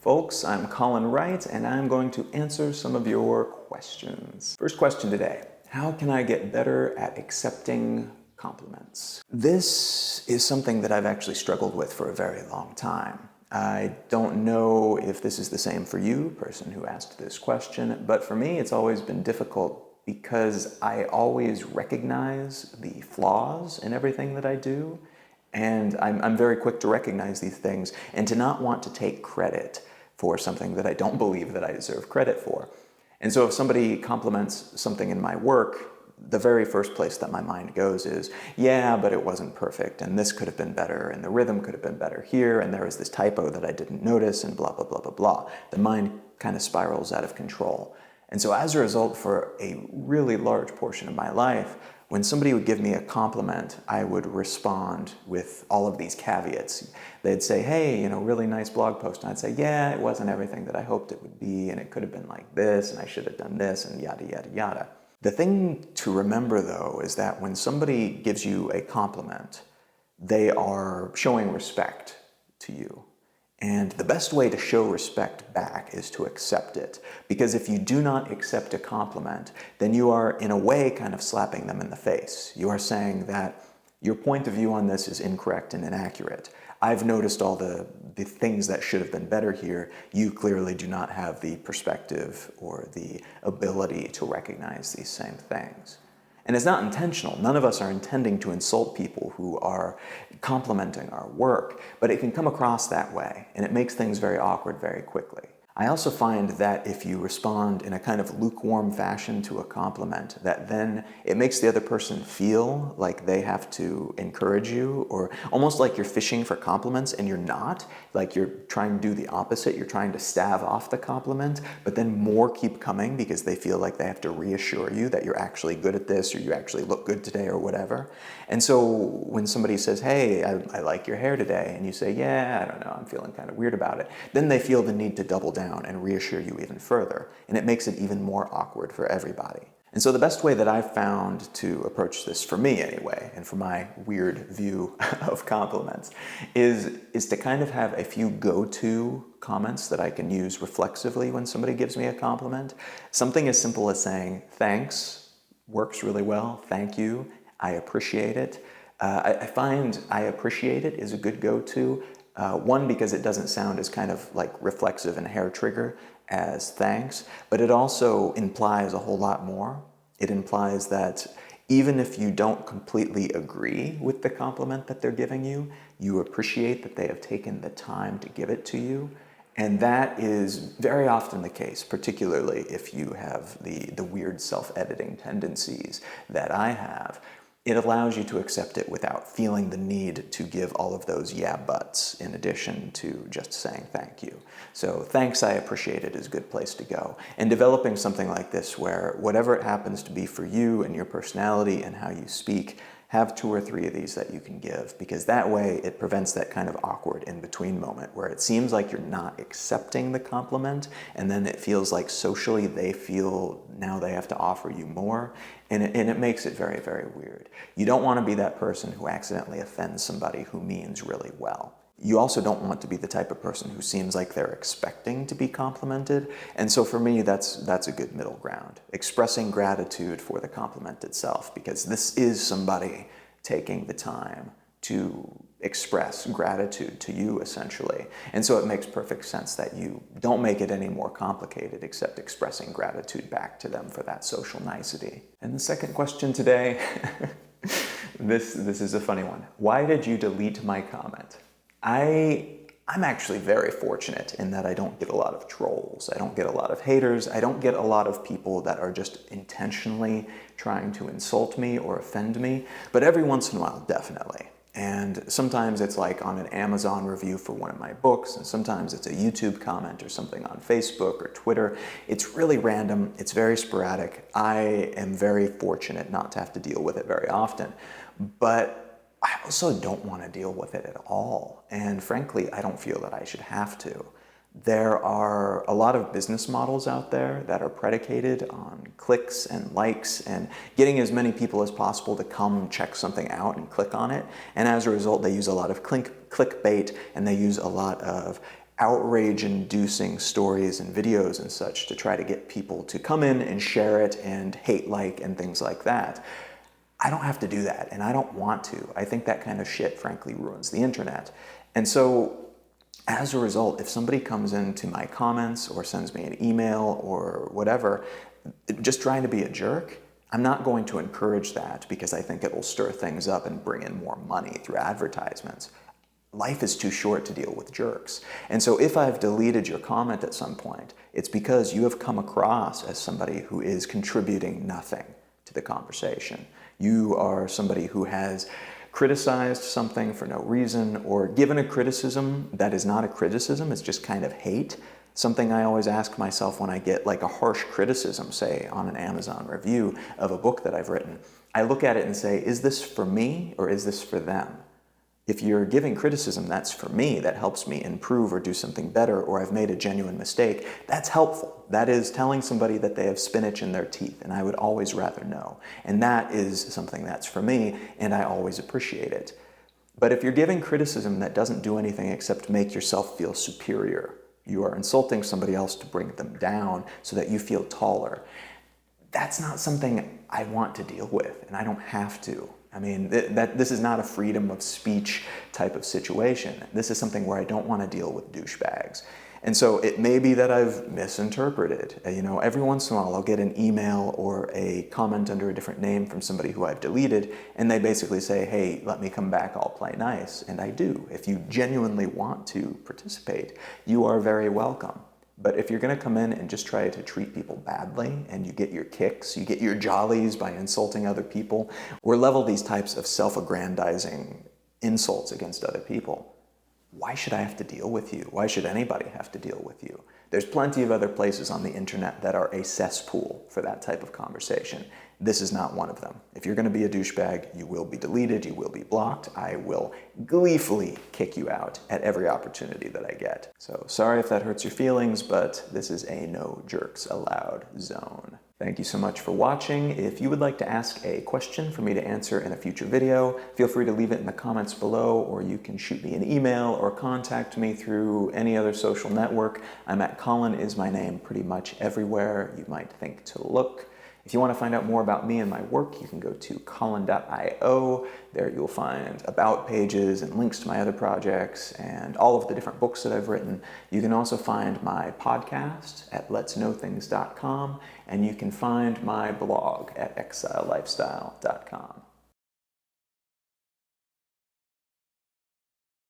Folks, I'm Colin Wright, and I'm going to answer some of your questions. First question today: how can I get better at accepting compliments? This is something that I've actually struggled with for a very long time. I don't know if this is the same for you, person who asked this question, but for me it's always been difficult because I always recognize the flaws in everything that I do, and I'm very quick to recognize these things and to not want to take credit for something that I don't believe that I deserve credit for. And so if somebody compliments something in my work, the very first place that my mind goes is, yeah, but it wasn't perfect, and this could have been better, and the rhythm could have been better here, and there was this typo that I didn't notice, and blah, blah, blah, blah, blah. The mind kind of spirals out of control. And so as a result, for a really large portion of my life, when somebody would give me a compliment, I would respond with all of these caveats. They'd say, hey, really nice blog post. And I'd say, yeah, it wasn't everything that I hoped it would be, and it could have been like this, and I should have done this, and yada, yada, yada. The thing to remember, though, is that when somebody gives you a compliment, they are showing respect to you. And the best way to show respect back is to accept it. Because if you do not accept a compliment, then you are, in a way, kind of slapping them in the face. You are saying that your point of view on this is incorrect and inaccurate. I've noticed all the things that should have been better here. You clearly do not have the perspective or the ability to recognize these same things. And it's not intentional. None of us are intending to insult people who are complimenting our work, but it can come across that way, and it makes things very awkward very quickly. I also find that if you respond in a kind of lukewarm fashion to a compliment, that then it makes the other person feel like they have to encourage you, or almost like you're fishing for compliments and you're not. Like you're trying to do the opposite. You're trying to stave off the compliment, but then more keep coming because they feel like they have to reassure you that you're actually good at this, or you actually look good today, or whatever. And so when somebody says, hey, I like your hair today, and you say, yeah, I don't know, I'm feeling kind of weird about it, then they feel the need to double down and reassure you even further, and it makes it even more awkward for everybody. And so the best way that I've found to approach this, for me anyway, and for my weird view of compliments, is to kind of have a few go-to comments that I can use reflexively when somebody gives me a compliment. Something as simple as saying, thanks, works really well, thank you, I appreciate it. I find I appreciate it is a good go-to. One, because it doesn't sound as kind of like reflexive and hair trigger as thanks, but it also implies a whole lot more. It implies that even if you don't completely agree with the compliment that they're giving you, you appreciate that they have taken the time to give it to you. And that is very often the case, particularly if you have the weird self-editing tendencies that I have. It allows you to accept it without feeling the need to give all of those yeah buts in addition to just saying thank you. So thanks, I appreciate it is a good place to go. And developing something like this where whatever it happens to be for you and your personality and how you speak, have 2 or 3 of these that you can give, because that way it prevents that kind of awkward in-between moment where it seems like you're not accepting the compliment, and then it feels like socially they feel now they have to offer you more, and it makes it very, very weird. You don't want to be that person who accidentally offends somebody who means really well. You also don't want to be the type of person who seems like they're expecting to be complimented. And so for me, that's a good middle ground. Expressing gratitude for the compliment itself, because this is somebody taking the time to express gratitude to you, essentially. And so it makes perfect sense that you don't make it any more complicated except expressing gratitude back to them for that social nicety. And the second question today, this is a funny one. Why did you delete my comment? I'm actually very fortunate in that I don't get a lot of trolls. I don't get a lot of haters. I don't get a lot of people that are just intentionally trying to insult me or offend me. But every once in a while, definitely. And sometimes it's like on an Amazon review for one of my books, and sometimes it's a YouTube comment or something on Facebook or Twitter. It's really random. It's very sporadic. I am very fortunate not to have to deal with it very often. But I also don't want to deal with it at all. And frankly, I don't feel that I should have to. There are a lot of business models out there that are predicated on clicks and likes and getting as many people as possible to come check something out and click on it. And as a result, they use a lot of clickbait, and they use a lot of outrage-inducing stories and videos and such to try to get people to come in and share it and hate like and things like that. I don't have to do that, and I don't want to. I think that kind of shit, frankly, ruins the internet. And so, as a result, if somebody comes into my comments or sends me an email or whatever, just trying to be a jerk, I'm not going to encourage that because I think it will stir things up and bring in more money through advertisements. Life is too short to deal with jerks. And so if I've deleted your comment at some point, it's because you have come across as somebody who is contributing nothing to the conversation. You are somebody who has criticized something for no reason, or given a criticism that is not a criticism, it's just kind of hate. Something I always ask myself when I get like a harsh criticism, say on an Amazon review of a book that I've written, I look at it and say, is this for me or is this for them? If you're giving criticism that's for me, that helps me improve or do something better, or I've made a genuine mistake, that's helpful. That is telling somebody that they have spinach in their teeth, and I would always rather know. And that is something that's for me, and I always appreciate it. But if you're giving criticism that doesn't do anything except make yourself feel superior, you are insulting somebody else to bring them down so that you feel taller, that's not something I want to deal with, and I don't have to. I mean, this is not a freedom of speech type of situation. This is something where I don't want to deal with douchebags. And so it may be that I've misinterpreted. You know, every once in a while I'll get an email or a comment under a different name from somebody who I've deleted, and they basically say, hey, let me come back, I'll play nice. And I do. If you genuinely want to participate, you are very welcome. But if you're going to come in and just try to treat people badly, and you get your kicks, you get your jollies by insulting other people, or level these types of self-aggrandizing insults against other people, why should I have to deal with you? Why should anybody have to deal with you? There's plenty of other places on the internet that are a cesspool for that type of conversation. This is not one of them. If you're going to be a douchebag, you will be deleted, you will be blocked. I will gleefully kick you out at every opportunity that I get. So sorry if that hurts your feelings, but this is a no jerks allowed zone. Thank you so much for watching. If you would like to ask a question for me to answer in a future video, feel free to leave it in the comments below, or you can shoot me an email or contact me through any other social network. I'm at Colin is my name pretty much everywhere you might think to look. If you want to find out more about me and my work, you can go to colin.io. There you'll find about pages and links to my other projects and all of the different books that I've written. You can also find my podcast at letsknowthings.com, and you can find my blog at exilelifestyle.com.